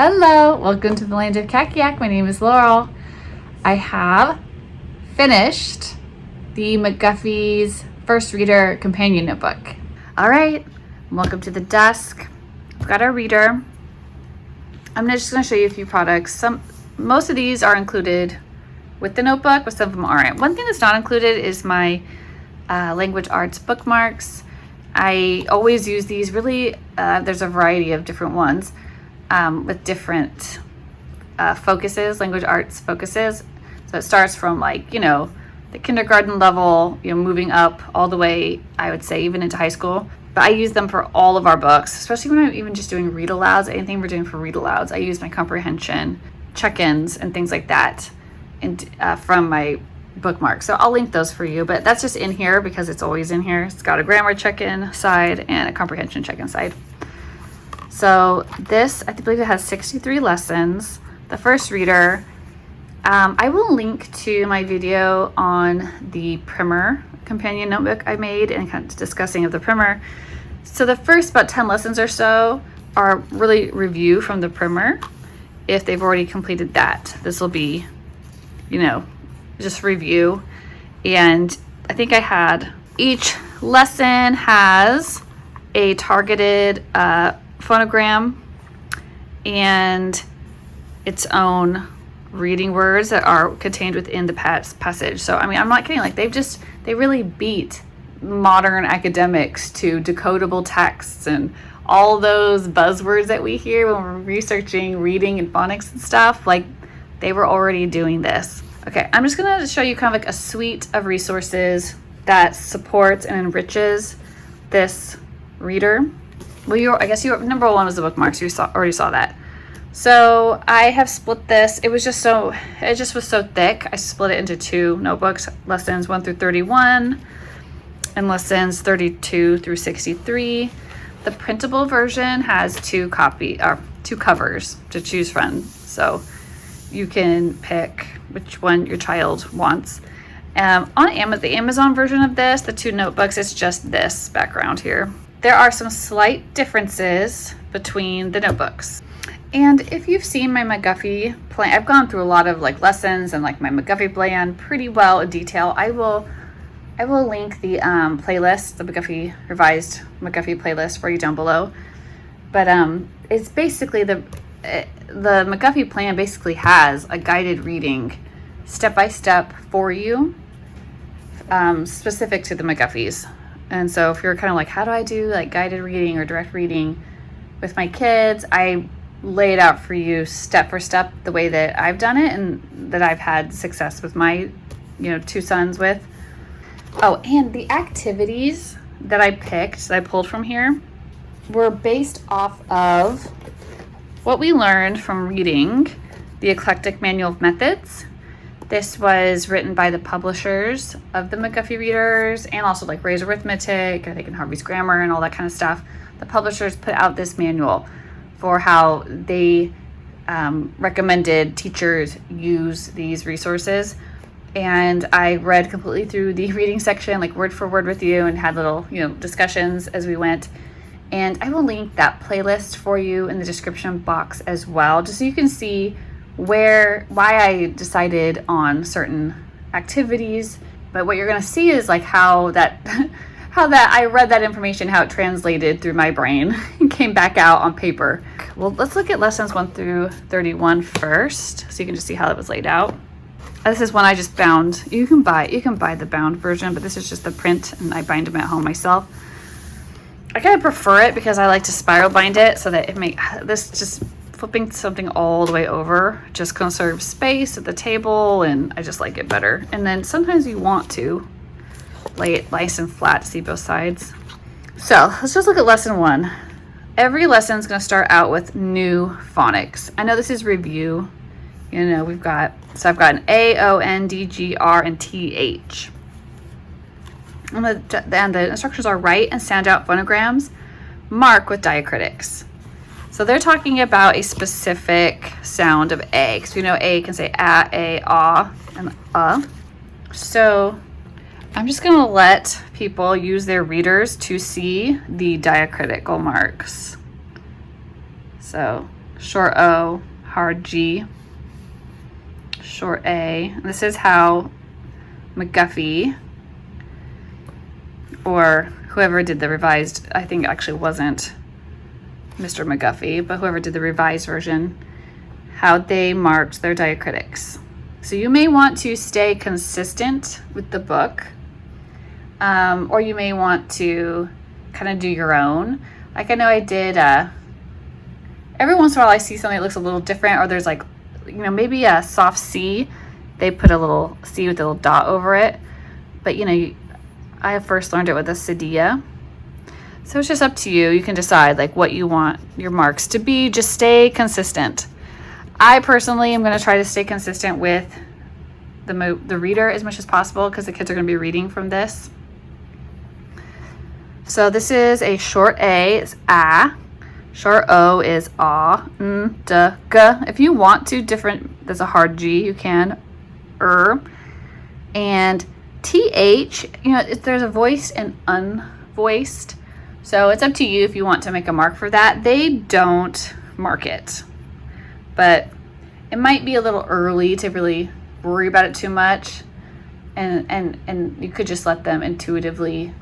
Hello, welcome to the land of Kakiak. My name is Laurel. I have finished the McGuffey's First Reader Companion Notebook. All right, welcome to the desk. I've got our reader. I'm just going to show you a few products. Most of these are included with the notebook, but some of them aren't. One thing that's not included is my language arts bookmarks. I always use these. Really, there's a variety of different ones. With different focuses, language arts focuses. So it starts from the kindergarten level, moving up all the way, I would say, even into high school. But I use them for all of our books, especially when I'm even just doing read alouds, anything we're doing for read alouds. I use my comprehension, check-ins, and things like that from my bookmark. So I'll link those for you, but that's just in here because it's always in here. It's got a grammar check-in side and a comprehension check-in side. So this, I believe it has 63 lessons. The first reader, I will link to my video on the primer companion notebook I made and kind of discussing of the primer. So the first about 10 lessons or so are really review from the primer. If they've already completed that, this will be, just review. And I think I had each lesson has a targeted phonogram and its own reading words that are contained within the passage. So I'm not kidding, they really beat modern academics to decodable texts and all those buzzwords that we hear when we're researching reading and phonics and stuff. They were already doing this. Okay, I'm just gonna show you kind of a suite of resources that supports and enriches this reader. Well, I guess your number one was the bookmarks. You already saw that. So I have split this. It just was so thick. I split it into two notebooks, lessons 1 through 31 and lessons 32 through 63. The printable version has two covers to choose from. So you can pick which one your child wants. On the Amazon version of this, the two notebooks, it's just this background here. There are some slight differences between the notebooks. And if you've seen my McGuffey plan, I've gone through a lot of lessons and my McGuffey plan pretty well in detail. I will link the playlist, the revised McGuffey playlist for you down below. But it's basically the McGuffey plan basically has a guided reading step by step for you, specific to the McGuffey's. And so if you're kind of how do I do guided reading or direct reading with my kids, I lay it out for you step for step the way that I've done it and that I've had success with my two sons with. Oh, and the activities that I pulled from here were based off of what we learned from reading the Eclectic Manual of Methods. This was written by the publishers of the McGuffey readers and also Ray's Arithmetic, I think, and Harvey's Grammar and all that kind of stuff. The publishers put out this manual for how they recommended teachers use these resources. And I read completely through the reading section, word for word with you, and had little, discussions as we went. And I will link that playlist for you in the description box as well, just so you can see why I decided on certain activities. But what you're going to see is how that I read that information, how it translated through my brain and came back out on paper. Well, let's look at lessons 1 through 31 first, so you can just see how it was laid out. This is one I just bound. You can buy the bound version, but this is just the print, and I bind them at home myself. I kind of prefer it because I like to spiral bind it so that this just flipping something all the way over just conserves space at the table, and I just like it better. And then sometimes you want to lay it nice and flat to see both sides. So let's just look at lesson 1. Every lesson is going to start out with new phonics. I know this is review. I've got an A, O, N, D, G, R, and T, H. And the instructions are write and sound out phonograms, mark with diacritics. So they're talking about a specific sound of A, because we know A can say a, ah, and So I'm just going to let people use their readers to see the diacritical marks. So short O, hard G, short A. And this is how McGuffey, or whoever did the revised, I think actually wasn't Mr. McGuffey, but whoever did the revised version, how they marked their diacritics. So you may want to stay consistent with the book, or you may want to kind of do your own. Like I know I did, every once in a while I see something that looks a little different, or there's like, maybe a soft C, they put a little C with a little dot over it. But I first learned it with a Sadia. So it's just up to you. You can decide like what you want your marks to be. Just stay consistent. I personally am going to try to stay consistent with the reader as much as possible, because the kids are going to be reading from this. So this is a short A, it's A. Short O is A, N, D, G. If you want to there's a hard G, you can. And TH, if there's a voiced and unvoiced. So it's up to you if you want to make a mark for that. They don't mark it, but it might be a little early to really worry about it too much. And you could just let them intuitively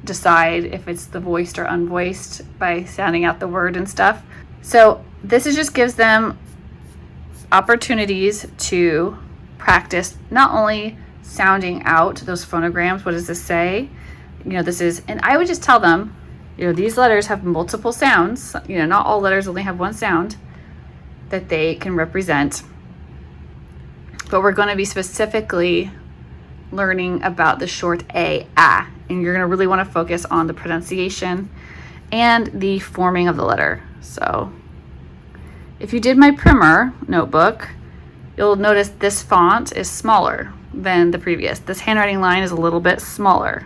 decide if it's the voiced or unvoiced by sounding out the word and stuff. So this just gives them opportunities to practice not only sounding out those phonograms, what does this say? And I would just tell them, these letters have multiple sounds. Not all letters only have one sound that they can represent. But we're going to be specifically learning about the short A, and you're going to really want to focus on the pronunciation and the forming of the letter. So if you did my primer notebook, you'll notice this font is smaller than the previous. This handwriting line is a little bit smaller.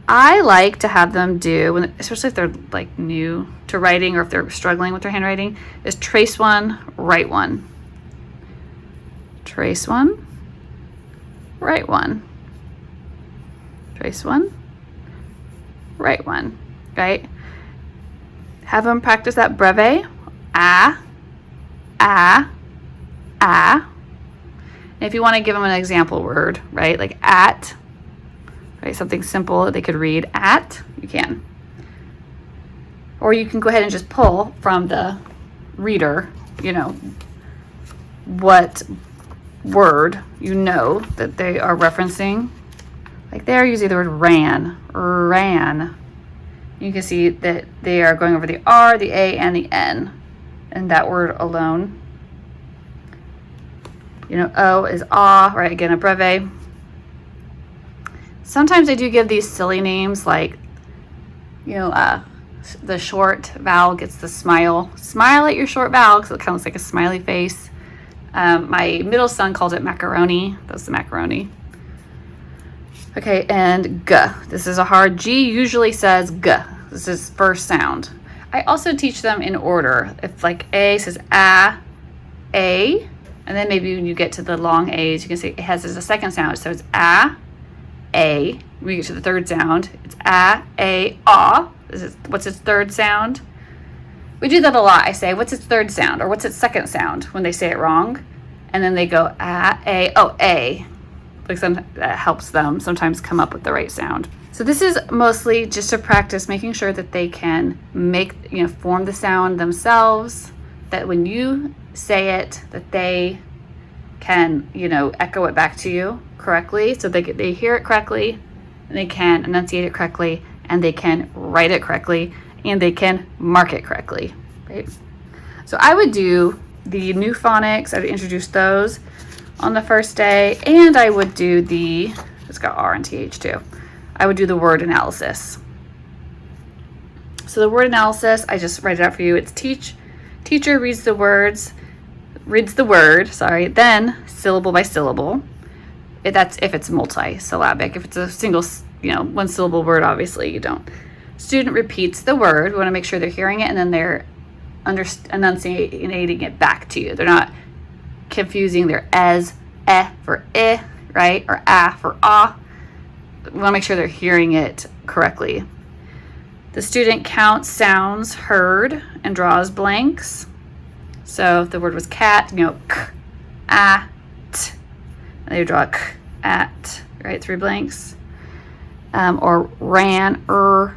I like to have them do, especially if they're like new to writing or if they're struggling with their handwriting, is trace one, write one. Trace one, write one. Trace one, write one, right? Have them practice that breve, a. And if you want to give them an example word, right, like at, right, something simple that they could read at, you can. Or you can go ahead and just pull from the reader, what word that they are referencing. Like they're using the word ran. You can see that they are going over the R, the A, and the N, and that word alone. O is ah, right? Again, a breve. Sometimes I do give these silly names, like, the short vowel gets the smile. Smile at your short vowel, because it kind of looks like a smiley face. My middle son called it macaroni. That's the macaroni. Okay, and G. This is a hard G, usually says G. This is first sound. I also teach them in order. If like A says A, and then maybe when you get to the long A's, you can say it has as a second sound. So it's A. When you get to the third sound, it's A, ah. What's its third sound? We do that a lot. I say, what's its third sound? Or what's its second sound when they say it wrong? And then they go A. Like that helps them sometimes come up with the right sound. So this is mostly just to practice making sure that they can form the sound themselves, that when you say it, that they can, echo it back to you correctly, so they hear it correctly, and they can enunciate it correctly, and they can write it correctly, and they can mark it correctly, right? So I would do the new phonics. I would introduce those on the first day, and I would do it's got R and TH too. I would do the word analysis. So the word analysis, I just write it out for you. It's teacher reads the word, then syllable by syllable. That's if it's multi-syllabic. If it's a single, one syllable word, obviously you don't. Student repeats the word. We want to make sure they're hearing it, and then they're enunciating it back to you. They're not confusing their as, for right? Or a for ah. We want to make sure they're hearing it correctly. The student counts sounds heard and draws blanks. So if the word was cat, you know, k, a, t. And they would draw a k, at, right? 3 blanks. Or ran, a,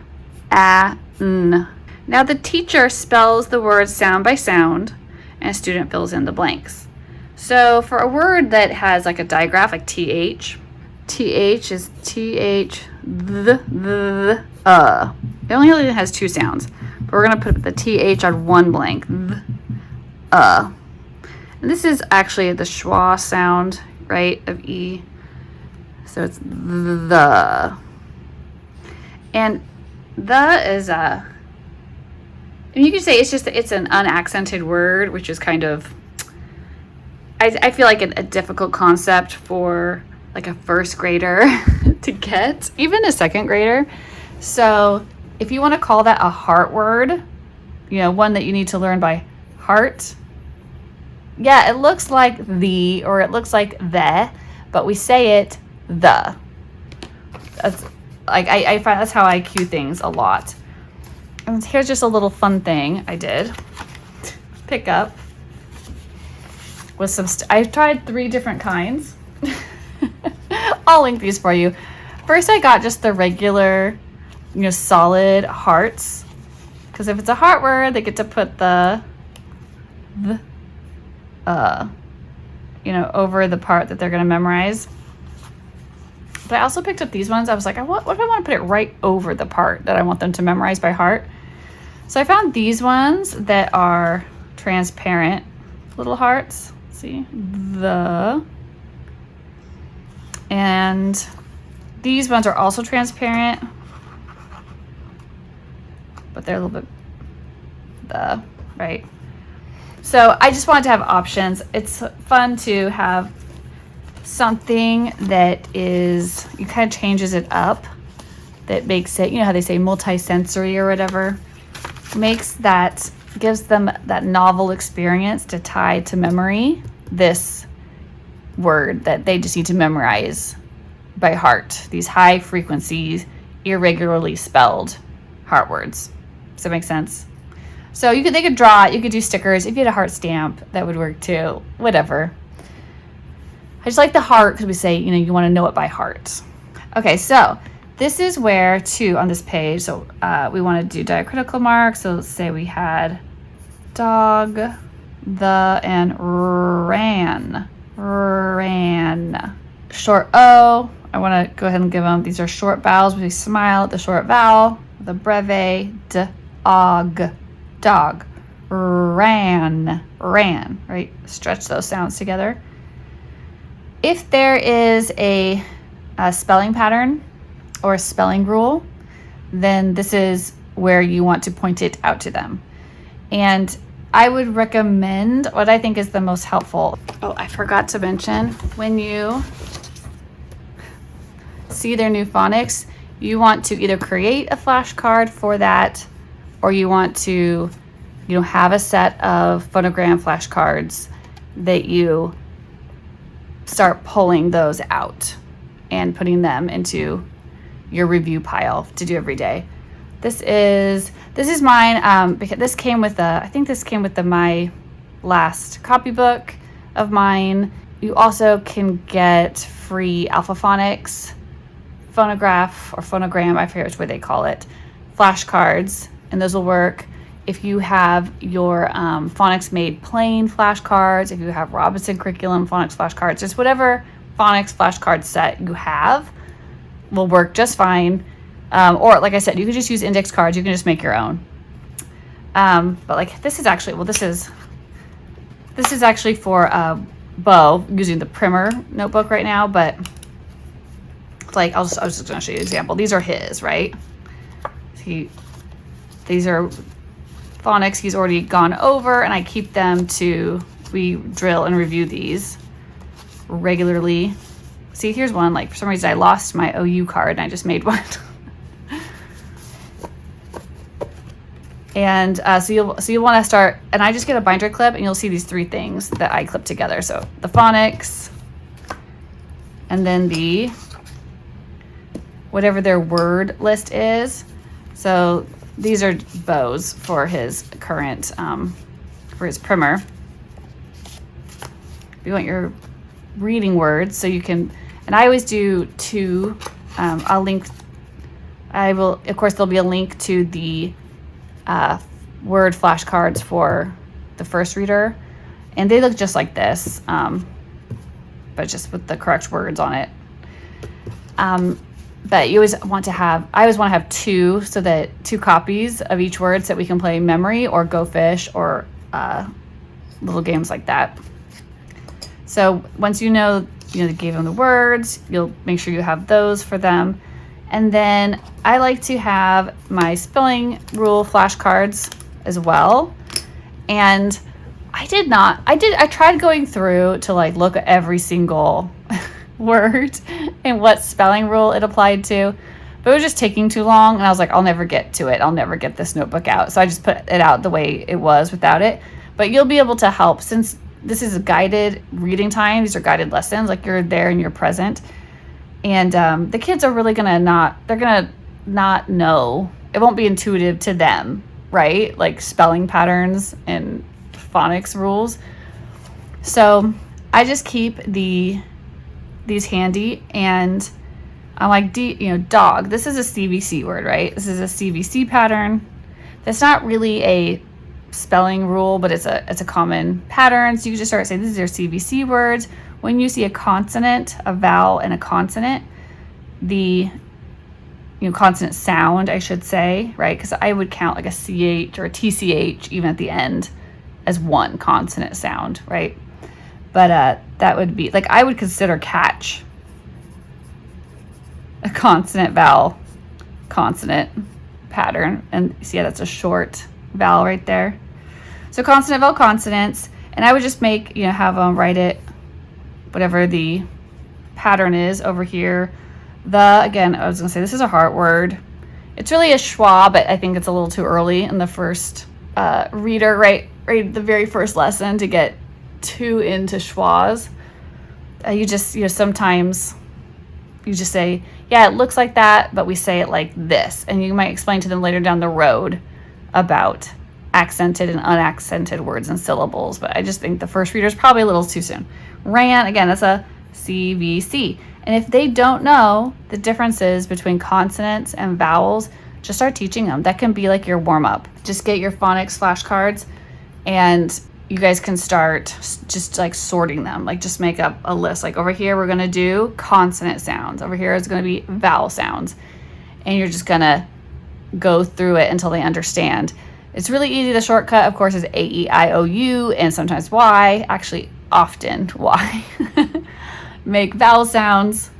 n. Now the teacher spells the words sound by sound, and a student fills in the blanks. So for a word that has like a digraph, like th is th, the, It only has 2 sounds, but we're gonna put the th on 1 blank, And this is actually the schwa sound, right, of e. So it's the. And the is and you could say it's an unaccented word, which is kind of, I feel like a difficult concept for like a first grader to get, even a 2nd grader. So if you want to call that a heart word, you know, one that you need to learn by heart, yeah, it looks like the, or it looks like the, but we say it the. That's like, I find that's how I cue things a lot. And here's just a little fun thing I did pick up with some, I've tried 3 different kinds. I'll link these for you. First, I got just the regular, you know, solid hearts. Because if it's a heart word, they get to put the, you know, over the part that they're going to memorize. But I also picked up these ones. I was like, what if I want to put it right over the part that I want them to memorize by heart? So I found these ones that are transparent little hearts. See? The. And these ones are also transparent, but they're a little bit the, right? So I just wanted to have options. It's fun to have something that is, you kind of changes it up, that makes it, you know how they say multi-sensory or whatever, gives them that novel experience to tie to memory this word that they just need to memorize by heart. These high frequency, irregularly spelled heart words. Does that make sense? So they could draw it, you could do stickers. If you had a heart stamp, that would work too. Whatever. I just like the heart because we say, you know, you want to know it by heart. Okay, so this is where too on this page. So we want to do diacritical marks. So let's say we had dog, the, and ran. Short O. I want to go ahead and give them, these are short vowels. We smile at the short vowel. The breve, dog, ran, right? Stretch those sounds together. If there is a spelling pattern or a spelling rule, then this is where you want to point it out to them. And I would recommend what I think is the most helpful. Oh, I forgot to mention, when you see their new phonics, you want to either create a flashcard for that, or you want to, you know, have a set of phonogram flashcards that you start pulling those out and putting them into your review pile to do every day. This is mine because this came with I think this came with my last copybook of mine. You also can get free Alpha Phonics phonograph or phonogram, I forget which way they call it, flashcards, and those will work if you have your Phonics Made Plain flashcards, if you have Robinson Curriculum Phonics flashcards, just whatever Phonics flashcard set you have will work just fine. Or like I said, you can just use index cards. You can just make your own. But like this is actually, well, this is actually for Bo using the Primer notebook right now. But like I was just going to show you an example. These are his, right? These are phonics he's already gone over, and I keep them we drill and review these regularly. See, here's one. Like for some reason I lost my OU card and I just made one. And so you'll want to start, and I just get a binder clip, and you'll see these 3 things that I clip together. So the phonics, and then the whatever their word list is. So these are Bo's for his current for his primer. you want your reading words, so you can, and I always do 2. I'll link, of course, there'll be a link to the word flashcards for the first reader, and they look just like this, but just with the correct words on it. But you always want to have, I always want to have 2, so that 2 copies of each word, so that we can play memory or Go Fish or little games like that. So once you know they gave them the words, you'll make sure you have those for them. And then I like to have my spelling rule flashcards as well. And I tried going through to like look at every single word and what spelling rule it applied to, but it was just taking too long, and I was like, I'll never get to it. I'll never get this notebook out. So I just put it out the way it was without it. But you'll be able to help, since this is a guided reading time. These are guided lessons, like you're there and you're present. And the kids are really gonna not know. It won't be intuitive to them, right? Like spelling patterns and phonics rules. So I just keep these handy, and I'm like, dog. This is a CVC word, right? This is a CVC pattern. That's not really a spelling rule, but it's a common pattern. So you just start saying, these are CVC words. When you see a consonant, a vowel, and a consonant, the consonant sound, I should say, right? Because I would count like a CH or a TCH even at the end as one consonant sound, right? But that would be, like, I would consider catch a consonant, vowel, consonant pattern. And see how that's a short vowel right there. So consonant, vowel, consonants. And I would just make, have them write it, whatever the pattern is over here. Again, I was going to say, this is a heart word. It's really a schwa, but I think it's a little too early in the first reader, right? The very first lesson to get too into schwas. You just, sometimes you just say, yeah, it looks like that, but we say it like this. And you might explain to them later down the road about accented and unaccented words and syllables. But I just think the first reader is probably a little too soon. Ran, again, that's a CVC. And if they don't know the differences between consonants and vowels, just start teaching them. That can be like your warm-up. Just get your phonics flashcards, and you guys can start just like sorting them. Like just make up a list. Like over here, we're going to do consonant sounds. Over here is going to be vowel sounds. And you're just going to go through it until they understand. It's really easy. The shortcut, of course, is A, E, I, O, U, and sometimes Y. Actually, often Y. Make vowel sounds.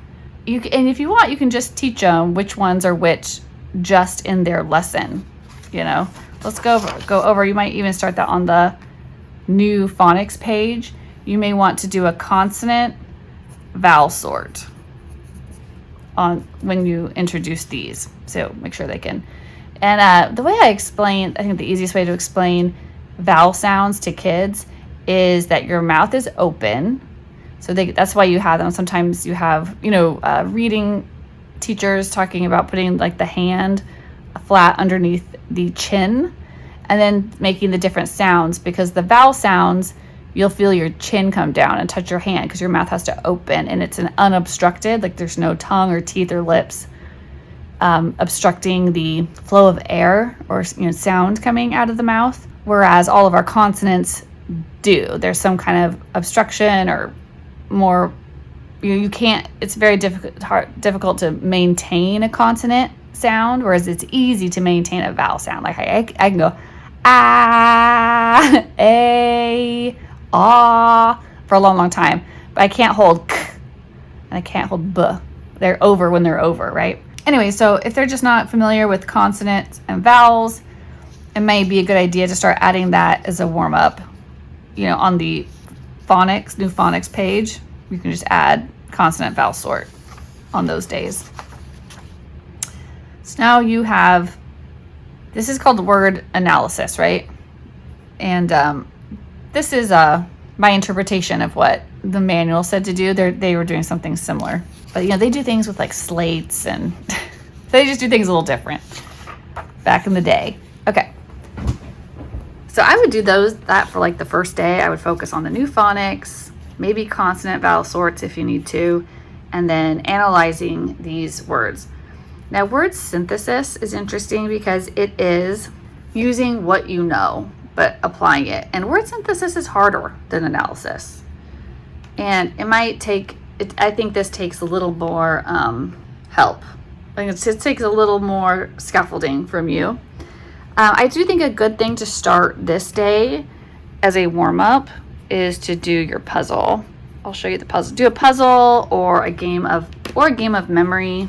And if you want, you can just teach them which ones are which just in their lesson. Let's go over. You might even start that on the new phonics page. You may want to do a consonant vowel sort on when you introduce these. So make sure they can. And the way I think the easiest way to explain vowel sounds to kids is that your mouth is open. So that's why you have them. Sometimes you have, reading teachers talking about putting like the hand flat underneath the chin and then making the different sounds, because the vowel sounds, you'll feel your chin come down and touch your hand because your mouth has to open, and it's an unobstructed, like there's no tongue or teeth or lips obstructing the flow of air or sound coming out of the mouth. Whereas all of our consonants do. There's some kind of obstruction or more, you can't, it's very difficult to maintain a consonant sound, whereas it's easy to maintain a vowel sound. Like I can go ah, a, ah for a long, long time, but I can't hold k and I can't hold b. They're over when they're over, right? Anyway, so if they're just not familiar with consonants and vowels, it may be a good idea to start adding that as a warm-up, on the new phonics page. You can just add consonant vowel sort on those days. So now you have, this is called word analysis, right? And this is my interpretation of what the manual said to do. They were doing something similar, but they do things with like slates, and they just do things a little different back in the day. Okay. So I would do that for like the first day. I would focus on the new phonics, maybe consonant vowel sorts if you need to, and then analyzing these words. Now, word synthesis is interesting because it is using what you know, but applying it. And word synthesis is harder than analysis. And it might take, I think this takes a little more help. I think it takes a little more scaffolding from you. I do think a good thing to start this day as a warm-up is to do your puzzle. I'll show you the puzzle. Do a puzzle or a game of memory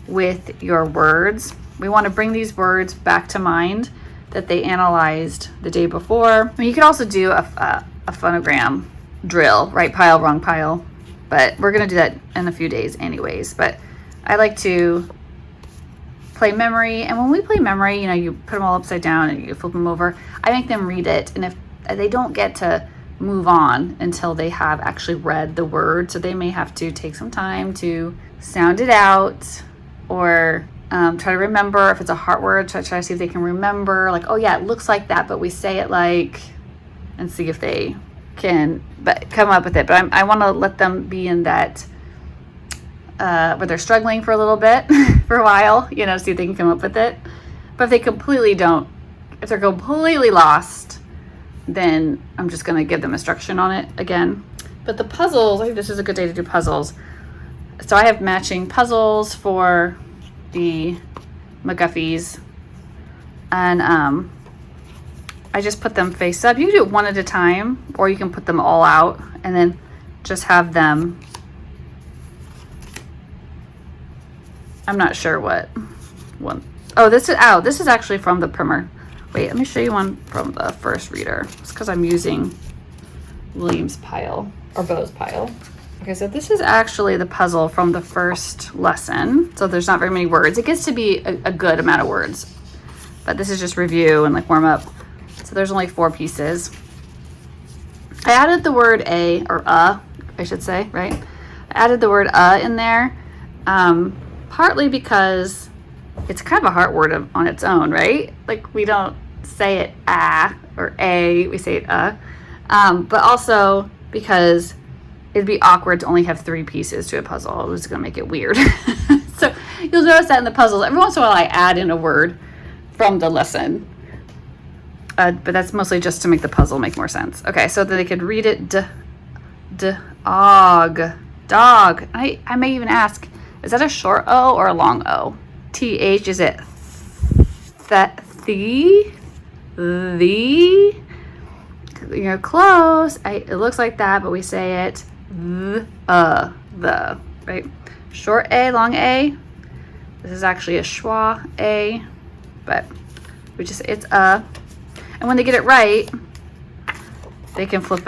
with your words. We want to bring these words back to mind that they analyzed the day bore. I mean, you could also do a phonogram drill, right pile, wrong pile, but we're going to do that in a few days anyways. But I like to play memory, and when we play memory, you know, you put them all upside down and you flip them over. I make them read it, and if they don't get to move on until they have actually read the word, so they may have to take some time to sound it out, or try to remember if it's a hard word, try to see if they can remember, like, oh yeah, it looks like that, but we say it like, and see if they can come up with it. But I want to let them be in that where they're struggling for a little bit for a while, you know, see if they can come up with it. But if they completely don't, if they're completely lost, then I'm just going to give them instruction on it again. But the puzzles, I think this is a good day to do puzzles. So I have matching puzzles for the McGuffey's, and I just put them face up. You can do it one at a time, or you can put them all out and then just have them. I'm not sure what one. Oh, this is actually from the primer. Wait, let me show you one from the first reader. It's because I'm using William's pile or Bo's pile. Okay, so this is actually the puzzle from the first lesson. So there's not very many words. It gets to be a good amount of words, but this is just review and like warm up. So there's only 4 pieces. I added the word a, or I should say, right? I added the word in there, partly because it's kind of a hard word on its own, right? Like we don't say it or a, we say it but also because it'd be awkward to only have 3 pieces to a puzzle. It was going to make it weird. So you'll notice that in the puzzles, every once in a while I add in a word from the lesson. But that's mostly just to make the puzzle make more sense. Okay, so that they could read it. Dog. I may even ask, is that a short O or a long O? TH, is it the? You're close. It looks like that, but we say it the, right? Short A, long A. This is actually a schwa A, but we just, it's a. And when they get it right, they can flip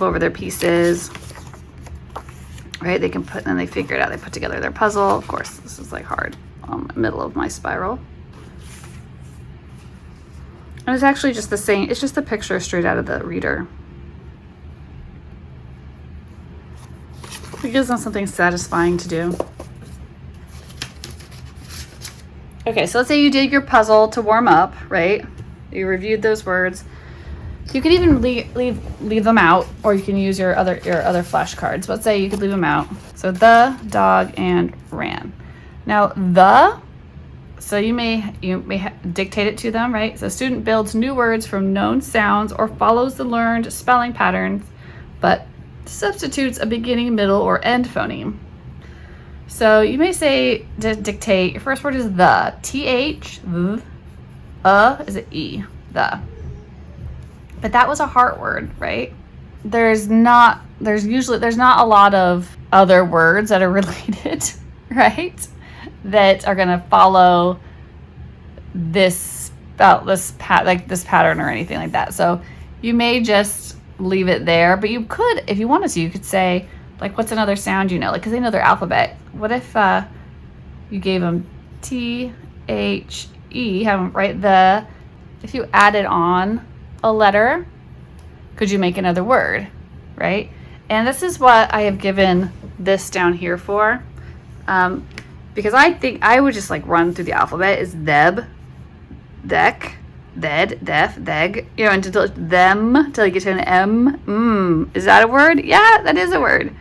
over their pieces, right? They can then they figure it out. They put together their puzzle. Of course, this is like hard, middle of my spiral. And it's actually just the same. It's just the picture straight out of the reader. It gives them something satisfying to do. Okay, so let's say you did your puzzle to warm up, right? You reviewed those words. You could even leave them out, or you can use your other flashcards. Let's say you could leave them out. So the, dog, and ran. Now so you may dictate it to them, right? So student builds new words from known sounds or follows the learned spelling patterns, but substitutes a beginning, middle, or end phoneme. So you may say to dictate, your first word is the, TH, is it E, the. But that was a heart word, right? There's not a lot of other words that are related, right? That are gonna follow this pattern or anything like that. So you may just leave it there, but you could, if you wanted to, you could say, like, what's another sound you know? Like, because they know their alphabet. What if you gave them T, H, E, have them write the, if you added on a letter, could you make another word, right? And this is what I have given this down here for, because I think I would just like run through the alphabet. Is Deb, Dek, thed, def, theg, you know, until them, till you get to an M. Is that a word? Yeah, that is a word.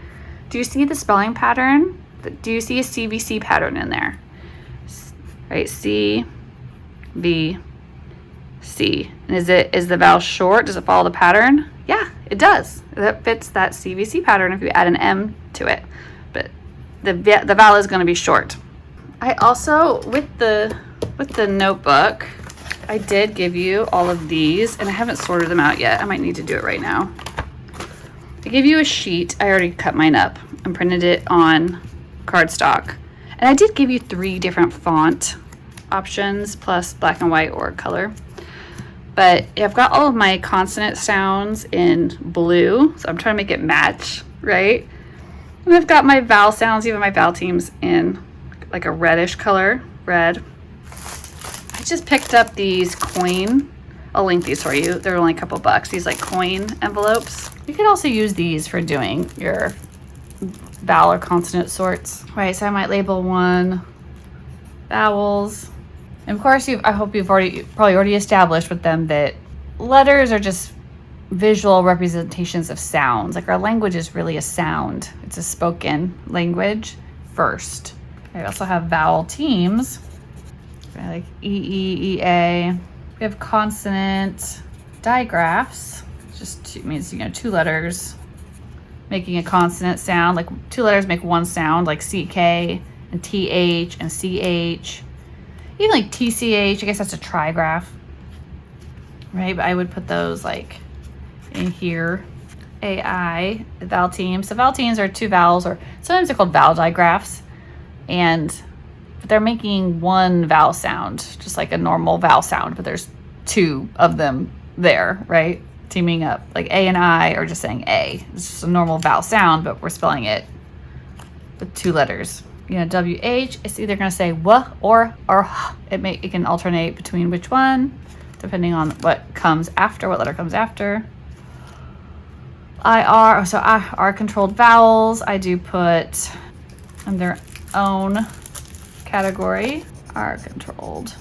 Do you see the spelling pattern? Do you see a CVC pattern in there? Right, C, V, C. And is the vowel short? Does it follow the pattern? Yeah, it does. That fits that CVC pattern if you add an M to it. But the vowel is going to be short. I also, with the notebook, I did give you all of these, and I haven't sorted them out yet. I might need to do it right now. I gave you a sheet. I already cut mine up and printed it on cardstock. And I did give you 3 different font options, plus black and white or color. But I've got all of my consonant sounds in blue, so I'm trying to make it match, right? And I've got my vowel sounds, even my vowel teams, in like a reddish color, red. I just picked up these coin, I'll link these for you. They're only a couple bucks. These like coin envelopes. You could also use these for doing your vowel or consonant sorts. Right, so I might label one vowels. And of course, I hope you've probably already established with them that letters are just visual representations of sounds. Like our language is really a sound. It's a spoken language first. I also have vowel teams, like E, A. We have consonant digraphs. Just means, you know, 2 letters making a consonant sound. Like 2 letters make one sound, like CK and TH and CH. Even like TCH, I guess that's a trigraph, right? But I would put those like in here. AI, the vowel teams. So vowel teams are 2 vowels, or sometimes they're called vowel digraphs. But they're making one vowel sound, just like a normal vowel sound, but there's 2 of them there, right? Teaming up. Like A and I are just saying A. It's just a normal vowel sound, but we're spelling it with 2 letters. You know, WH, it's either going to say W or H. It can alternate between which one, depending on what comes after, what letter comes after. IR, so R controlled vowels, I do put in their own category. R controlled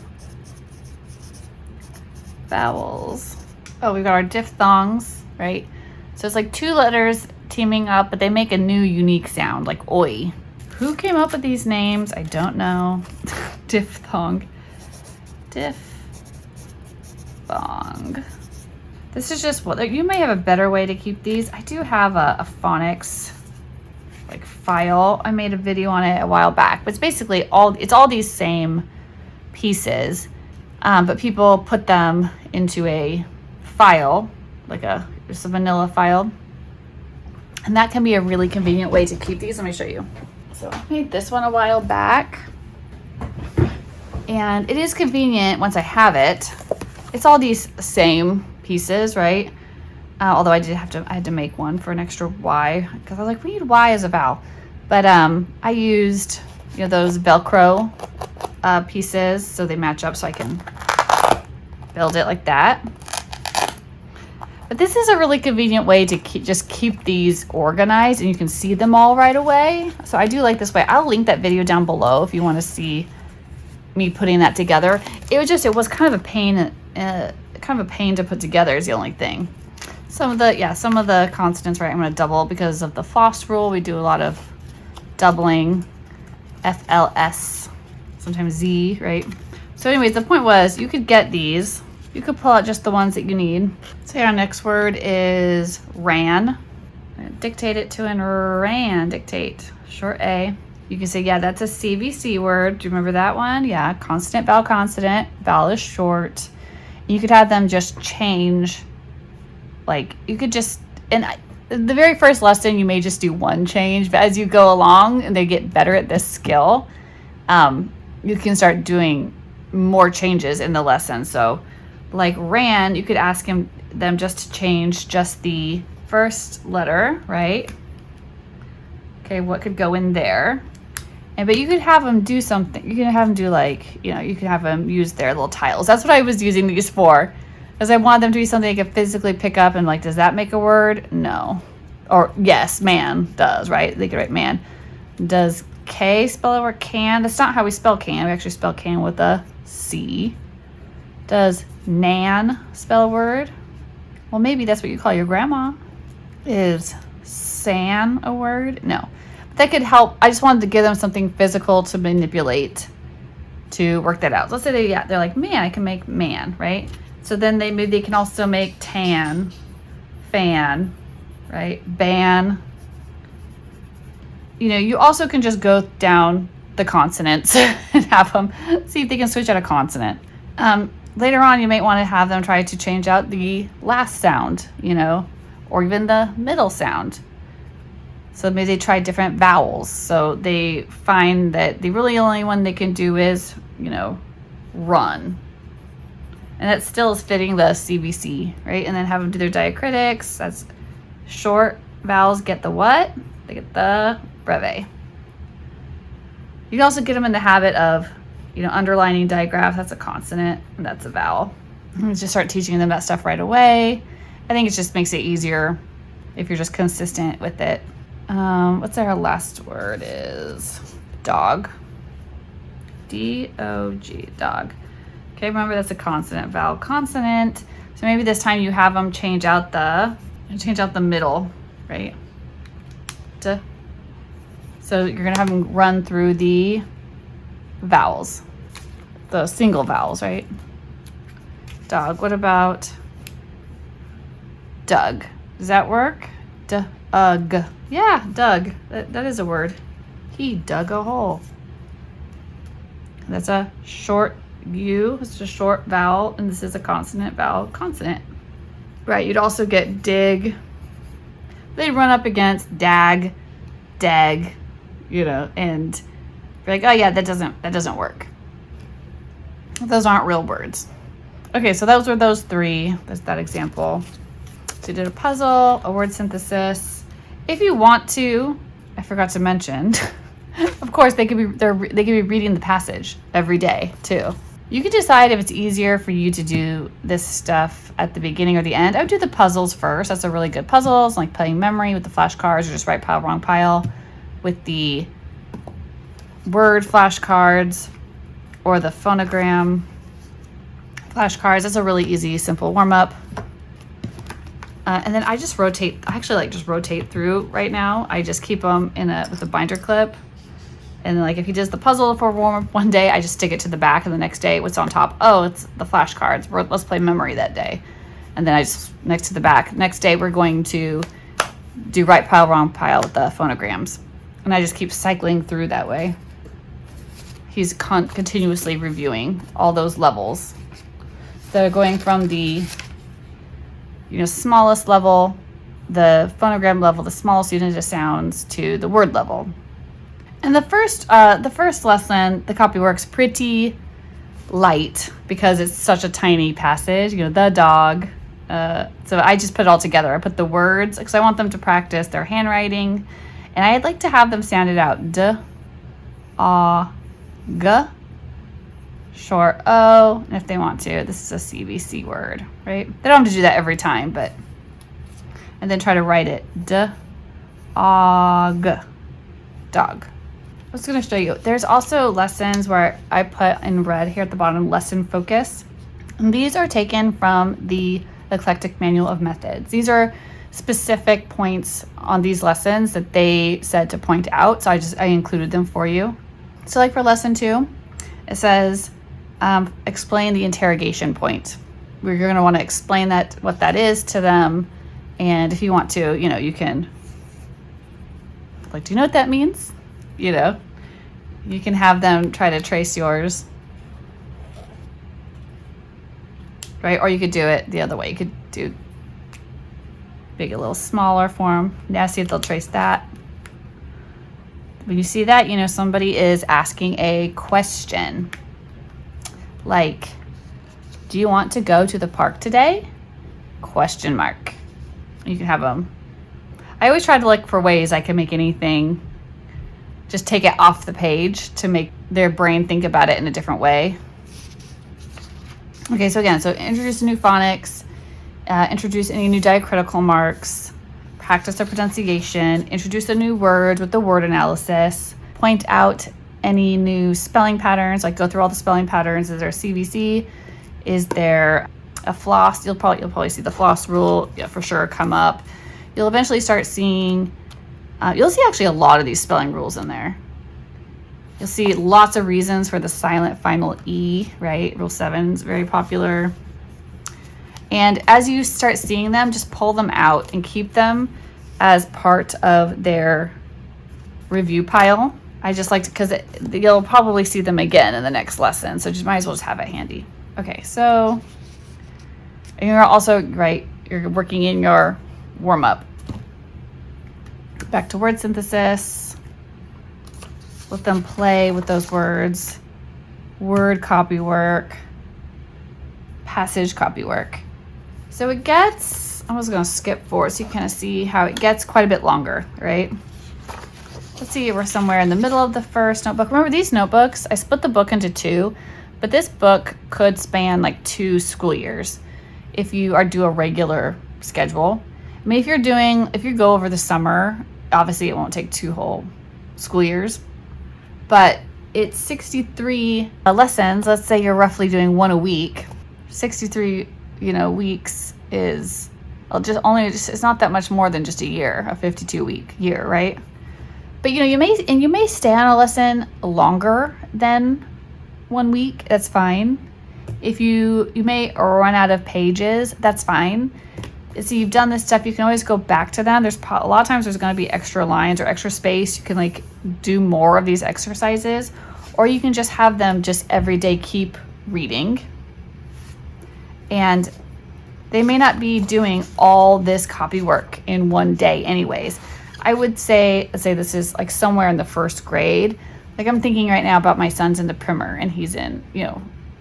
vowels. Oh, we've got our diphthongs, right? So it's like 2 letters teaming up, but they make a new unique sound, like oi. Who came up with these names? I don't know. Diphthong. Diphthong. This is just what you may have a better way to keep these. I do have a phonics like file. I made a video on it a while back, but it's basically all these same pieces, but people put them into a file, like just a vanilla file, and that can be a really convenient way to keep these. Let me show you. So I made this one a while back, and it is convenient once I have it. It's all these same pieces, right? Although I had to make one for an extra Y, because I was like, we need Y as a vowel. But I used, you know, those Velcro pieces, so they match up, so I can build it like that. But this is a really convenient way to keep these organized, and you can see them all right away. So I do like this way. I'll link that video down below if you want to see me putting that together. It was kind of a pain, to put together is the only thing. Some of the consonants, right, I'm going to double because of the floss rule. We do a lot of doubling. FLS, sometimes Z, right? So anyways, the point was you could get these. You could pull out just the ones that you need. So our next word is ran. Dictate it to an ran. Dictate. Short A. You can say, yeah, that's a CVC word. Do you remember that one? Yeah, consonant, vowel, consonant. Vowel is short. You could have them just change. Like you could just, the very first lesson, you may just do one change, but as you go along and they get better at this skill, you can start doing more changes in the lesson. So like ran, you could ask them just to change just the first letter, right? Okay, what could go in there? But you could have them do something. You can have them do like, you can have them use their little tiles. That's what I was using these for, because I wanted them to be something I could physically pick up and like, does that make a word? No. Or yes, man does, right? They could write man. Does K spell the word can? That's not how we spell can. We actually spell can with a C. Does nan spell a word? Well, maybe that's what you call your grandma. Is san a word? No. But that could help. I just wanted to give them something physical to manipulate to work that out. So let's say they're like, man, I can make man, right? So then maybe they can also make tan, fan, right? Ban. You know, you also can just go down the consonants and have them see if they can switch out a consonant. Later on, you might want to have them try to change out the last sound, you know, or even the middle sound. So maybe they try different vowels. So they find that the really only one they can do is, you know, run. And that still is fitting the CVC, right? And then have them do their diacritics. That's short vowels get the what? They get the breve. You can also get them in the habit of, you know, underlining digraphs. That's a consonant and that's a vowel. And just start teaching them that stuff right away. I think it just makes it easier if you're just consistent with it. What's our last word is? Dog. D-O-G, dog. Okay, remember that's a consonant, vowel, consonant. So maybe this time you have them change out the middle, right? Duh. So you're gonna have them run through the vowels, the single vowels, right? Dog. What about Doug? Does that work? Doug. Yeah, Doug. That is a word. He dug a hole. That's a short U. It's a short vowel, and this is a consonant, vowel, consonant. Right. You'd also get dig. They'd run up against dag, dag, you know, and be like, oh yeah, that doesn't work. Those aren't real words. Okay, so those were those three. That's that example. So you did a puzzle, a word synthesis. If you want to, I forgot to mention, of course they could be reading the passage every day too. You can decide if it's easier for you to do this stuff at the beginning or the end. I would do the puzzles first. That's a really good puzzles, like playing memory with the flashcards, or just right pile, wrong pile with the word flashcards or the phonogram flashcards. That's a really easy, simple warm-up. And then I just rotate. I actually just rotate through right now. I just keep them with a binder clip. And like if he does the puzzle for warm-up one day, I just stick it to the back, and the next day what's on top? Oh, it's the flashcards. Let's play memory that day. And then I just next to the back. Next day we're going to do right pile, wrong pile with the phonograms. And I just keep cycling through that way. He's continuously reviewing all those levels. So going from the, you know, smallest level, the phonogram level, the smallest unit of sounds, to the word level. And the first lesson, the copy works pretty light because it's such a tiny passage, you know, the dog. So I just put it all together. I put the words because I want them to practice their handwriting, and I'd like to have them sound it out. D, A, G, short O, and if they want to, this is a CVC word, right? They don't have to do that every time, but, and then try to write it. D, A, G, dog. I was going to show you. There's also lessons where I put in red here at the bottom, lesson focus. And these are taken from the Eclectic Manual of Methods. These are specific points on these lessons that they said to point out. So I included them for you. So like for lesson 2, it says, explain the interrogation point. We're going to want to explain what that is to them. And if you want to, you know, you can, like, do you know what that means? You know, you can have them try to trace yours, right? Or you could do it the other way. You could make it a little smaller for them. Now see if they'll trace that. When you see that, you know somebody is asking a question. Like, do you want to go to the park today? Question mark. You can have them. I always try to look for ways I can make anything, just take it off the page to make their brain think about it in a different way. Okay, so again, introduce a new phonics, introduce any new diacritical marks, practice the pronunciation, introduce a new word with the word analysis, point out any new spelling patterns, like go through all the spelling patterns as their CVC. is there a floss? You'll probably see the floss rule, yeah, for sure, come up. You'll eventually start seeing, you'll see actually a lot of these spelling rules in there. You'll see lots of reasons for the silent final E, right? Rule 7 is very popular. And as you start seeing them, just pull them out and keep them as part of their review pile. I just like to, because you'll probably see them again in the next lesson. So just might as well just have it handy. Okay, so you're also, right, you're working in your warm up. Back to word synthesis. Let them play with those words. Word copy work. Passage copy work. So it gets, I was going to skip forward so you kind of see how it gets quite a bit longer, right? Let's see, we're somewhere in the middle of the first notebook. Remember these notebooks, I split the book into 2, but this book could span like 2 school years if you do a regular schedule. I mean, if you go over the summer, obviously it won't take 2 whole school years, but it's 63 lessons. Let's say you're roughly doing 1 a week. 63, weeks is it's not that much more than just a year, a 52-week year, right? But you may stay on a lesson longer than 1 week. That's fine. If you may run out of pages, that's fine. So you've done this stuff, you can always go back to them. There's a lot of times there's going to be extra lines or extra space. You can do more of these exercises, or you can just have them just every day keep reading. And they may not be doing all this copy work in one day anyways. I would say, let's say this is like somewhere in the 1st grade. Like I'm thinking right now about my son's in the primer and he's in,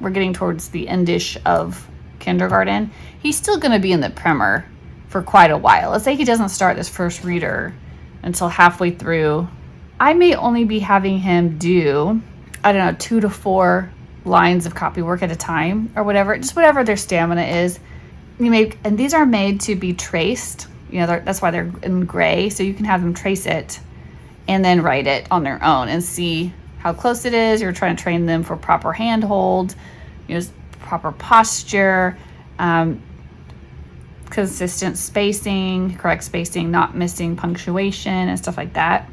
we're getting towards the endish of kindergarten. He's still going to be in the primer for quite a while. Let's say he doesn't start this first reader until halfway through. I may only be having him do, 2 to 4 lines of copy work at a time or whatever, just whatever their stamina is. And these are made to be traced. That's why they're in gray, so you can have them trace it and then write it on their own and see how close it is. You're trying to train them for proper handhold, proper posture, consistent spacing, correct spacing, not missing punctuation and stuff like that.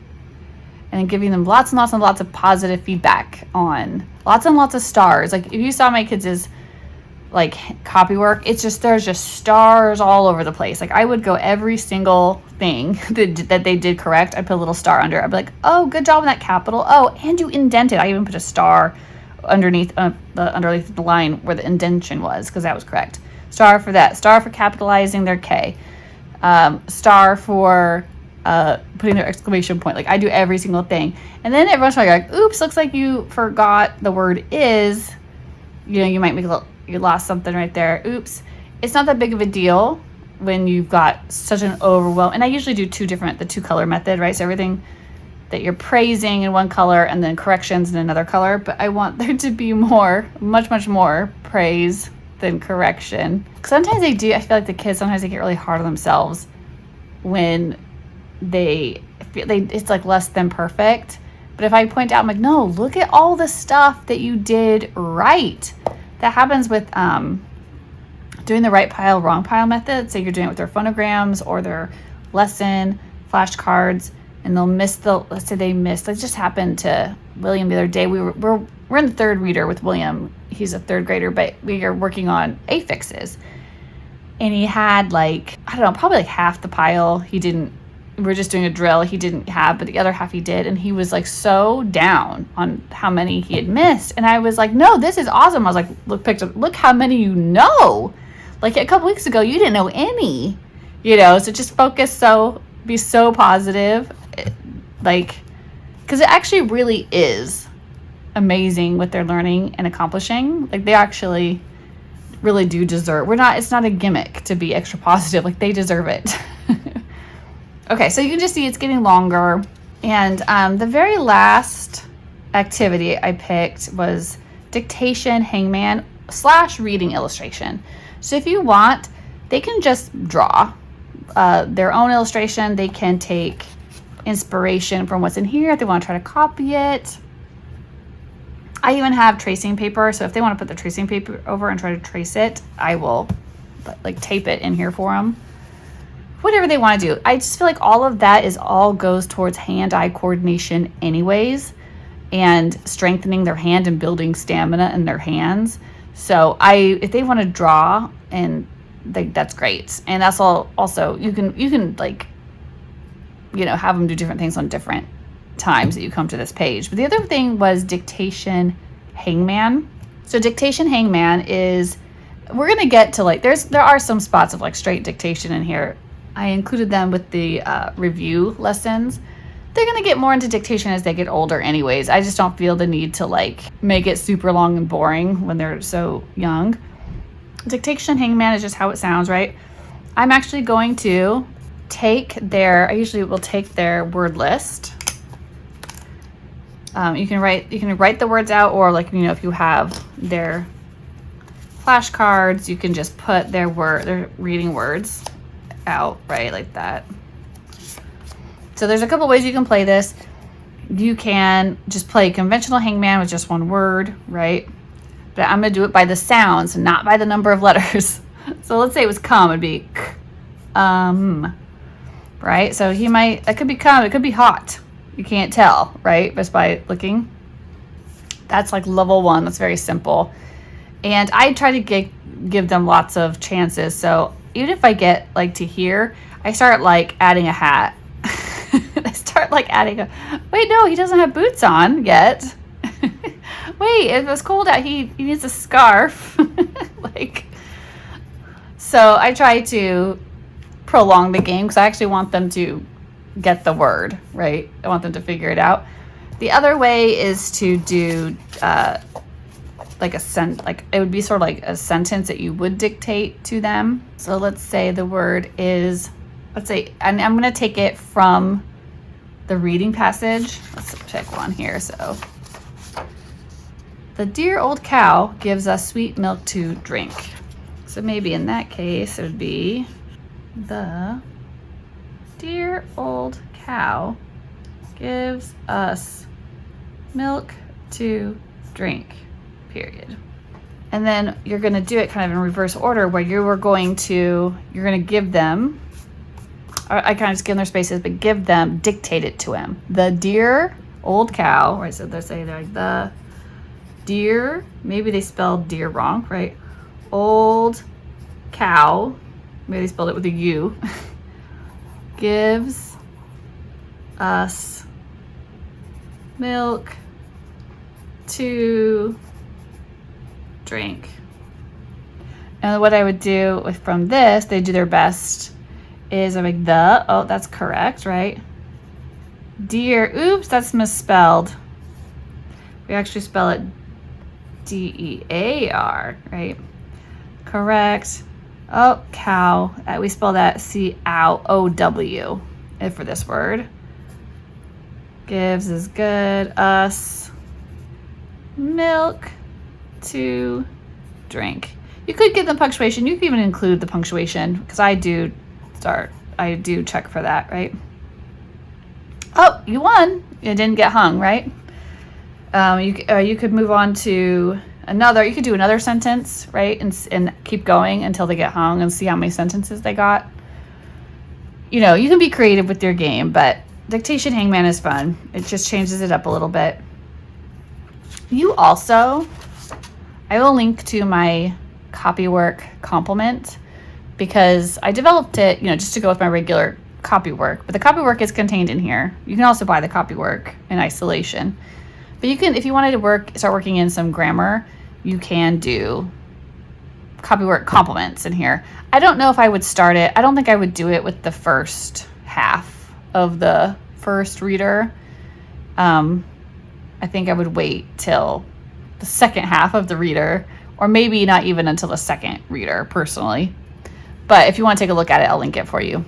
And then giving them lots and lots and lots of positive feedback on lots and lots of stars. Like if you saw my kids' copy work, there's just stars all over the place. Like I would go every single thing that they did correct, I put a little star under. I'd be like, oh, good job on that capital. Oh, and you indented. I even put a star underneath the line where the indentation was, because that was correct. Star for that. Star for capitalizing their K. Star for putting their exclamation point. Like I do every single thing. And then every once in a while you're like, oops, looks like you forgot the word is. You might make you lost something right there. Oops. It's not that big of a deal when you've got such an overwhelm. And I usually do the 2-color method, right? So everything that you're praising in one color and then corrections in another color. But I want there to be much more praise than correction. Sometimes I feel like the kids, sometimes they get really hard on themselves when it's like less than perfect. But if I point out, I'm like, no, look at all the stuff that you did right. That happens with doing the right pile, wrong pile method. So you're doing it with their phonograms or their lesson flashcards, and they'll miss let's say they missed. That just happened to William the other day. We're in the 3rd reader with William. He's a 3rd grader, but we are working on affixes. And he had probably half the pile we're just doing a drill he didn't have, but the other half he did. And he was so down on how many he had missed. And I was like, no, this is awesome. I was like, look how many you know. Like a couple weeks ago, you didn't know any, so just be so positive. Because it actually really is amazing what they're learning and accomplishing. Like they actually really do deserve, it's not a gimmick to be extra positive. Like they deserve it. Okay, so you can just see it's getting longer. And the very last activity I picked was dictation, hangman / reading illustration. So if you want, they can just draw their own illustration. They can take inspiration from what's in here if they want to try to copy it. I even have tracing paper, so if they want to put the tracing paper over and try to trace it, I will like tape it in here for them. Whatever they want to do. I just feel like all of that all goes towards hand-eye coordination anyways, and strengthening their hand and building stamina in their hands. So if they want to draw, and that's great. And that's also you can like, you know, have them do different things on different times that you come to this page. But the other thing was dictation hangman. So dictation hangman is, we're gonna get to like, there are some spots of like straight dictation in here. I included them with the review lessons. They're gonna get more into dictation as they get older anyways. I just don't feel the need to like make it super long and boring when they're so young. Dictation hangman is just how it sounds, right? I'm actually going to I usually will take their word list. You can write the words out, or like, you know, if you have their flashcards, you can just put their reading words out, right, like that. So there's a couple ways you can play this. You can just play conventional hangman with just one word, right? But I'm gonna do it by the sounds, not by the number of letters. So let's say it was come, it'd be k, right? So that could be come, it could be hot. You can't tell, right? Just by looking. That's like level 1. That's very simple. And I try to give them lots of chances. So even if I get like to here, I start like adding a hat. I start like adding wait, no, he doesn't have boots on yet. Wait, if it's cold out, he needs a scarf. So I try to prolong the game because I actually want them to get the word, right? I want them to figure it out. The other way is to do like it would be sort of like a sentence that you would dictate to them. So let's say the word is, and I'm going to take it from the reading passage. Let's pick one here. So the dear old cow gives us sweet milk to drink. So maybe in that case it would be the dear old cow gives us milk to drink, period. And then you're going to do it kind of in reverse order, where you're going to give them, I kind of just give them their spaces, but dictate it to him. The dear old cow, right? So they're saying like the dear, maybe they spelled dear wrong, right? Old cow, maybe they spelled it with a U, gives us milk to drink. And what I would do from this, they do their best, is I'm like that's correct, right? Dear, oops, that's misspelled. We actually spell it D-E-A-R, right? Correct. Oh, cow. We spell that C-O-W for this word. Gives is good. Us milk to drink. You could give them punctuation. You could even include the punctuation, because I do check for that, right? Oh, you won. You didn't get hung, right? You could move on to you could do another sentence, right? And keep going until they get hung and see how many sentences they got. You know, you can be creative with your game, but dictation hangman is fun. It just changes it up a little bit. I will link to my copywork complement, because I developed it, just to go with my regular copywork, but the copywork is contained in here. You can also buy the copywork in isolation. But you can, if you wanted to start working in some grammar, you can do copywork complements in here. I don't know if I would start it. I don't think I would do it with the first half of the first reader. I think I would wait till the second half of the reader, or maybe not even until the second reader personally. But if you want to take a look at it, I'll link it for you.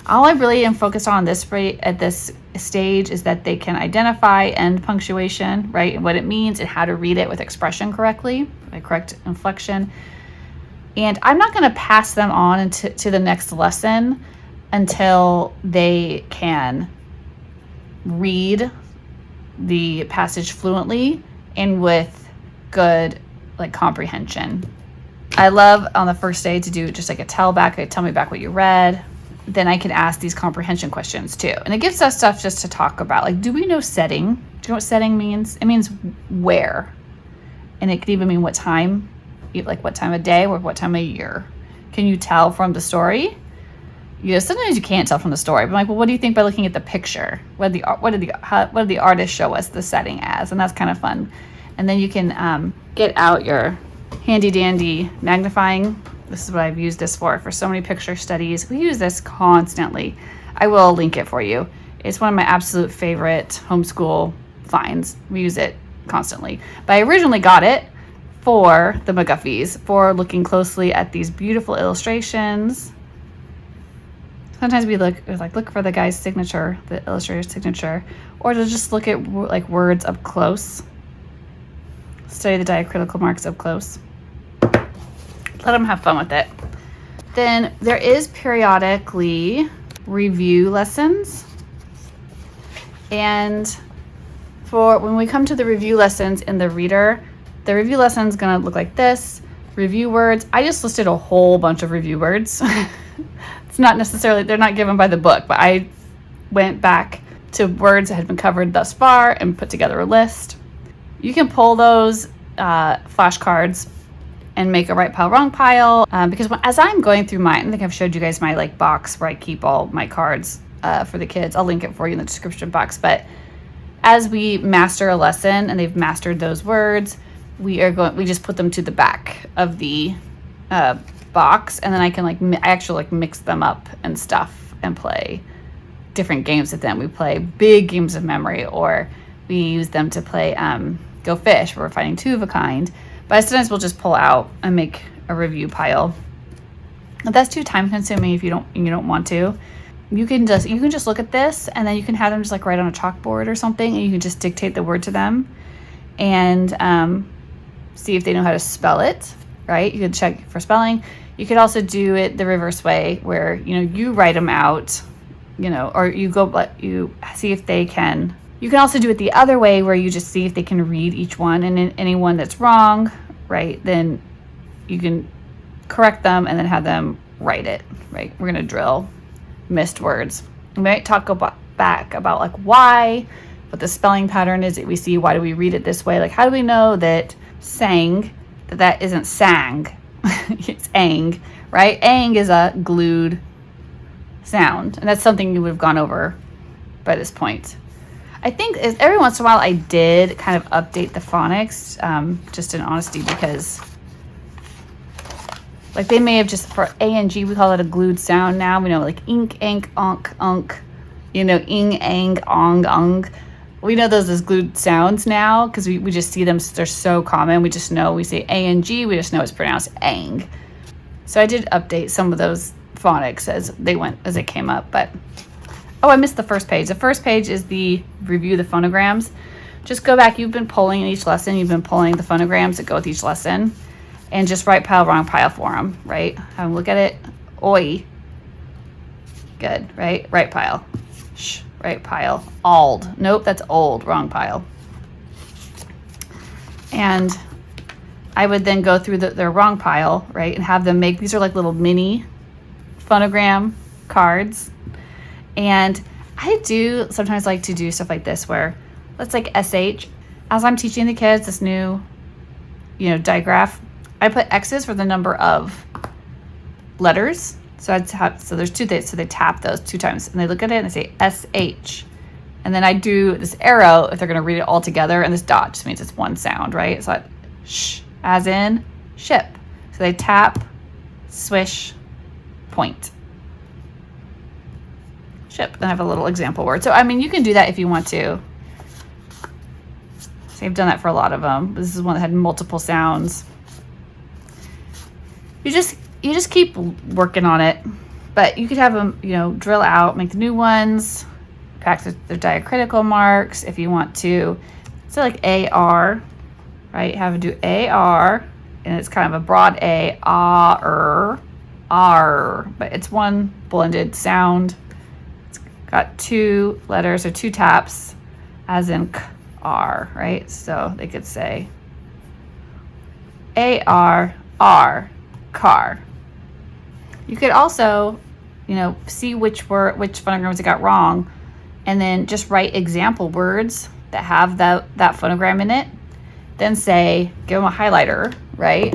All I really am focused on at this stage is that they can identify end punctuation, right? And what it means and how to read it with expression correctly, like correct inflection. And I'm not going to pass them on to the next lesson until they can read the passage fluently and with good like comprehension. I love on the first day to do just like a tell me back what you read. Then I can ask these comprehension questions too. And it gives us stuff just to talk about. Like, do we know setting? Do you know what setting means? It means where. And it could even mean what time, like what time of day or what time of year. Can you tell from the story? You know, sometimes you can't tell from the story. But I'm like, well, what do you think by looking at the picture? What did the artist show us the setting as? And that's kind of fun. And then you can get out your handy dandy magnifying. This is what I've used this for so many picture studies. We use this constantly. I will link it for you. It's one of my absolute favorite homeschool finds. We use it constantly. But I originally got it for the McGuffey's, for looking closely at these beautiful illustrations. Sometimes we look for the guy's signature, the illustrator's signature, or to just look at like words up close. Study the diacritical marks up close. Let them have fun with it. Then there is periodically review lessons. And for when we come to the review lessons in the reader, the review lesson is going to look like this. Review words. I just listed a whole bunch of review words. It's not necessarily, they're not given by the book, but I went back to words that had been covered thus far and put together a list. You can pull those flashcards and make a right pile, wrong pile. Because as I'm going through mine, I think I've showed you guys my like box where I keep all my cards for the kids. I'll link it for you in the description box. But as we master a lesson and they've mastered those words, we just put them to the back of the box, and then I can I actually mix them up and stuff and play different games with them. We play big games of memory, or we use them to play Go Fish, where we're finding two of a kind. But sometimes we'll just pull out and make a review pile. If that's too time consuming, if you don't want to, you can just look at this, and then you can have them just write on a chalkboard or something, and you can just dictate the word to them and see if they know how to spell it, right? You could check for spelling. You could also do it the reverse way, where you write them out, or you see if they can. You can also do it the other way, where you just see if they can read each one, and in any one that's wrong, right, then you can correct them and then have them write it, right? We're going to drill missed words. We might talk back about why, what the spelling pattern is that we see. Why do we read it this way? How do we know that sang, that isn't sang? It's ang, right? Ang is a glued sound, and that's something you would have gone over by this point. I think every once in a while I did kind of update the phonics, just in honesty, because they may have just, for A and G, we call it a glued sound now. We know ink, ank, onk, unk, ing, ang, ong, ung. We know those as glued sounds now because we just see them. They're so common. We just know, we say A and G, we just know it's pronounced ang. So I did update some of those phonics as they came up, but oh, I missed the first page. The first page is the review the phonograms. Just go back. You've been pulling in each lesson. You've been pulling the phonograms that go with each lesson, and just right pile, wrong pile for them, right? Have them look at it. Oi. Good, right? Right pile. Shh, right pile. Ald. Nope, that's old. Wrong pile. And I would then go through their wrong pile, right, and have them make, these are little mini phonogram cards. And I do sometimes like to do stuff like this, where let's SH. As I'm teaching the kids this new, digraph, I put X's for the number of letters. So there's two things. So they tap those 2 times, and they look at it and they say SH. And then I do this arrow if they're going to read it all together, and this dot just means it's one sound, right? So sh, as in ship. So they tap, swish, point. Ship. Then I have a little example word. So, you can do that if you want to. So I've done that for a lot of them. This is one that had multiple sounds. You just keep working on it. But you could have them, drill out, make the new ones, practice the diacritical marks if you want to. So AR, right? Have them do AR, and it's kind of a broad A, R, but it's one blended sound. Got 2 letters or 2 taps, as in k, R, right? So they could say A-R-R, car. You could also, see which phonograms it got wrong, and then just write example words that have that phonogram in it. Then say, give them a highlighter, right?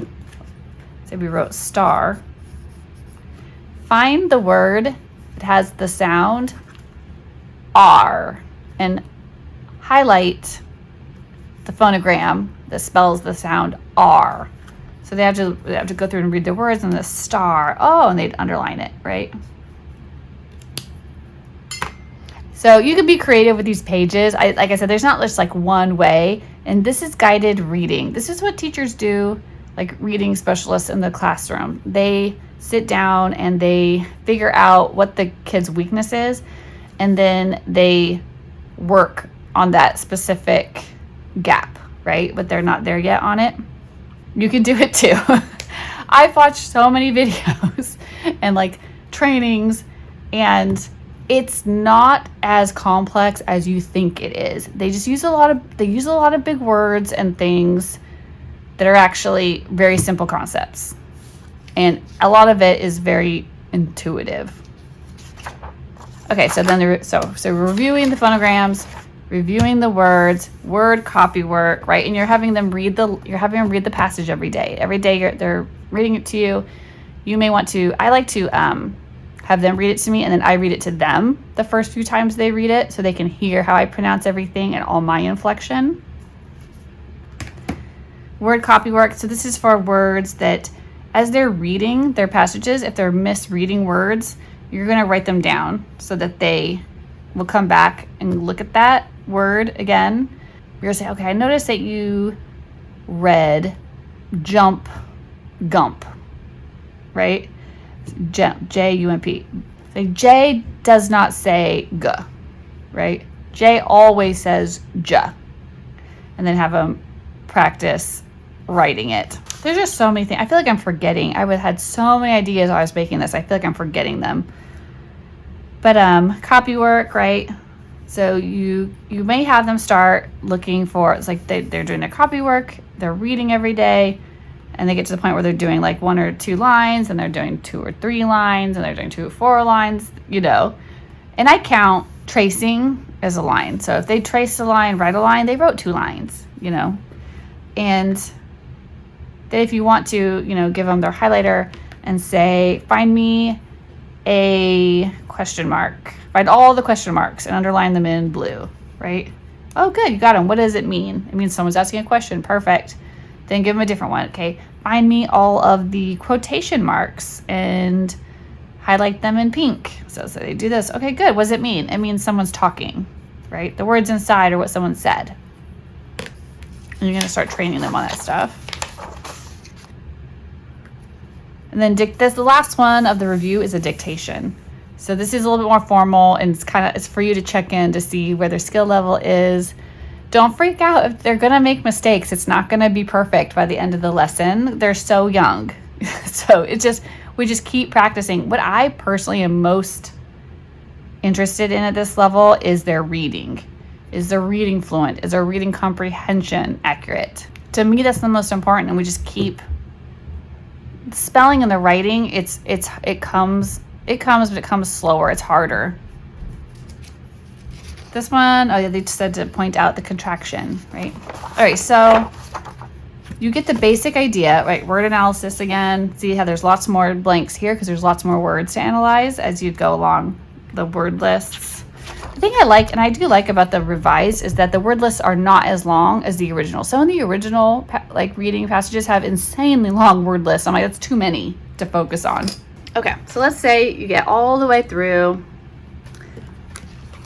Say we wrote star. Find the word that has the sound R and highlight the phonogram that spells the sound R. So they have to go through and read the words and the star. Oh, and they'd underline it, right? So you could be creative with these pages. Like I said, there's not just like one way. And this is guided reading. This is what teachers do, like reading specialists in the classroom. They sit down and they figure out what the kid's weakness is, and then they work on that specific gap, right? But they're not there yet on it. You can do it too. I've watched so many videos and like trainings, and it's not as complex as you think it is. They just use a lot of big words and things that are actually very simple concepts. And a lot of it is very intuitive. Okay, so then so reviewing the phonograms, reviewing the words, word copy work, right? And you're having them read the passage every day. Every day they're reading it to you. You may want to, I like to have them read it to me, and then I read it to them the first few times they read it, so they can hear how I pronounce everything and all my inflection. Word copy work. So this is for words that, as they're reading their passages, if they're misreading words, you're going to write them down so that they will come back and look at that word again. You're going to say, okay, I noticed that you read jump, gump, right? J-U-M-P. So J does not say G, right? J always says J. And then have them practice writing it. There's just so many things. I feel like I'm forgetting. I had so many ideas while I was making this. I feel like I'm forgetting them. But copy work, right? So you may have them start looking for, it's like they're doing their copy work, they're reading every day, and they get to the point where they're doing like 1 or 2 lines, and they're doing 2 or 3 lines, and they're doing 2 or 4 lines, And I count tracing as a line. So if they traced a line, write a line, they wrote 2 lines, And then if you want to, give them their highlighter and say, find me a question mark. Find all the question marks and underline them in blue, right? Oh, good, you got them. What does it mean? It means someone's asking a question. Perfect. Then give them a different one. Okay, find me all of the quotation marks and highlight them in pink. So they do this. Okay, good. What does it mean? It means someone's talking, right? The words inside are what someone said. And you're going to start training them on that stuff. And then the last one of the review is a dictation. So this is a little bit more formal, and it's for you to check in to see where their skill level is. Don't freak out if they're gonna make mistakes. It's not gonna be perfect by the end of the lesson. They're so young. So we just keep practicing. What I personally am most interested in at this level is their reading. Is their reading fluent? Is their reading comprehension accurate? To me, that's the most important, and we just keep the spelling and the writing. It comes, but it comes slower. It's harder. This one, they just said to point out the contraction, right? All right, so you get the basic idea, right? Word analysis again. See how there's lots more blanks here because there's lots more words to analyze as you go along the word lists. The thing I like, and I do like about the revised, is that the word lists are not as long as the original. So in the original, reading passages have insanely long word lists. I'm like, that's too many to focus on. Okay, so let's say you get all the way through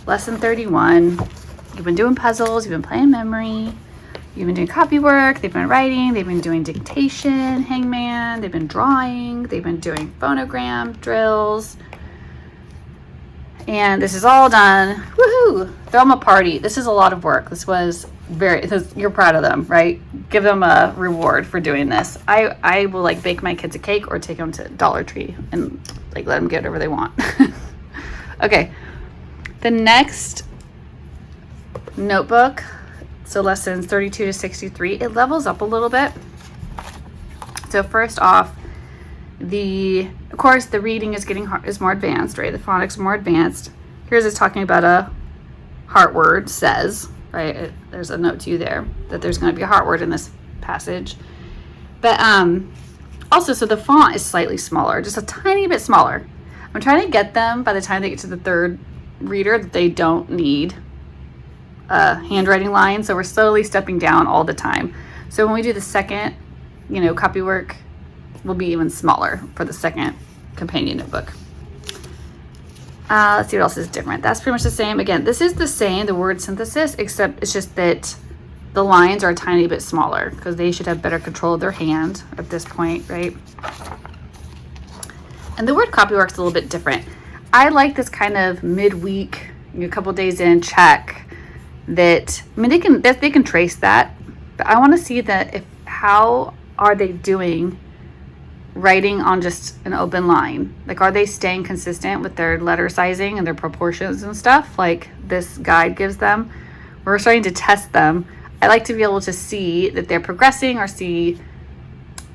lesson 31. You've been doing puzzles, you've been playing memory, you've been doing copy work, they've been writing, they've been doing dictation, hangman, they've been drawing, they've been doing phonogram drills. And this is all done. Woohoo! Throw them a party. This is a lot of work. You're proud of them, right? Give them a reward for doing this. I will bake my kids a cake or take them to Dollar Tree and let them get whatever they want. Okay. The next notebook So lessons 32 to 63, it levels up a little bit. So first off, of course, the reading is more advanced, right? The phonics more advanced. Here's it's talking about a heart word, says, right? There's a note to you there that there's going to be a heart word in this passage. But also, so the font is slightly smaller, just a tiny bit smaller. I'm trying to get them by the time they get to the third reader that they don't need a handwriting line. So we're slowly stepping down all the time. So when we do the second, copy work, will be even smaller for the second companion notebook. Let's see what else is different. That's pretty much the same. Again, this is the same, the word synthesis, except it's just that the lines are a tiny bit smaller because they should have better control of their hand at this point, right? And the word copywork's a little bit different. I like this kind of midweek, a couple days in, check that, they can trace that, but I want to see that how are they doing writing on just an open line? Like, are they staying consistent with their letter sizing and their proportions and stuff like this guide gives them? We're starting to test them. I like to be able to see that they're progressing or see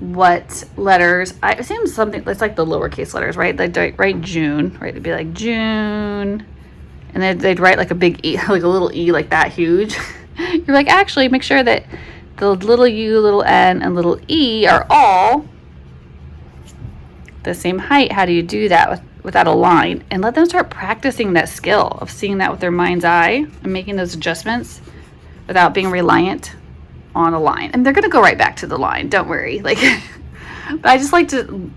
what letters. I assume something, it's like the lowercase letters, right? They'd write June, right? They'd be like June, and then they'd write like a big E, like a little E like that huge. You're like, actually make sure that the little U, little N, and little E are all the same height. How do you do that without a line? And let them start practicing that skill of seeing that with their mind's eye and making those adjustments without being reliant on a line. And they're going to go right back to the line, don't worry. But I just like to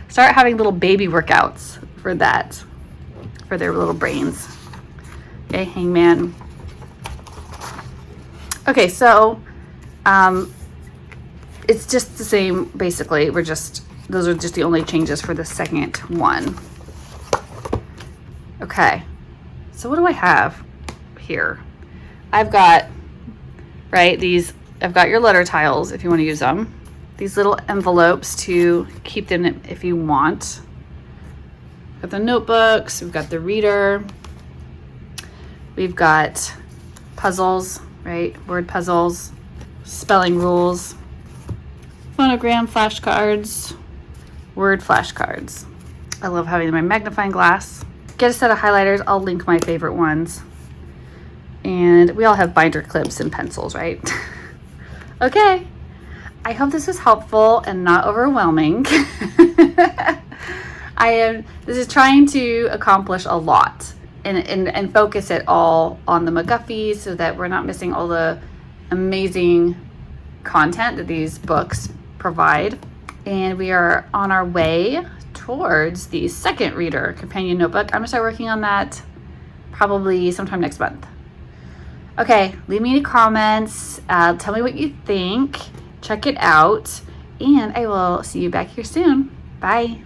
start having little baby workouts for that, for their little brains. Okay, hangman. Okay, so it's just the same basically. Those are just the only changes for the second one. Okay, so what do I have here? I've got, I've got your letter tiles if you want to use them. These little envelopes to keep them if you want. We've got the notebooks, we've got the reader. We've got puzzles, right? Word puzzles, spelling rules, phonogram flashcards, word flashcards. I love having my magnifying glass. Get a set of highlighters. I'll link my favorite ones. And we all have binder clips and pencils, right? Okay. I hope this was helpful and not overwhelming. This is trying to accomplish a lot and focus it all on the McGuffey's so that we're not missing all the amazing content that these books provide. And we are on our way towards the second reader companion notebook. I'm gonna start working on that probably sometime next month. Okay, leave me any comments. Tell me what you think. Check it out. And I will see you back here soon. Bye.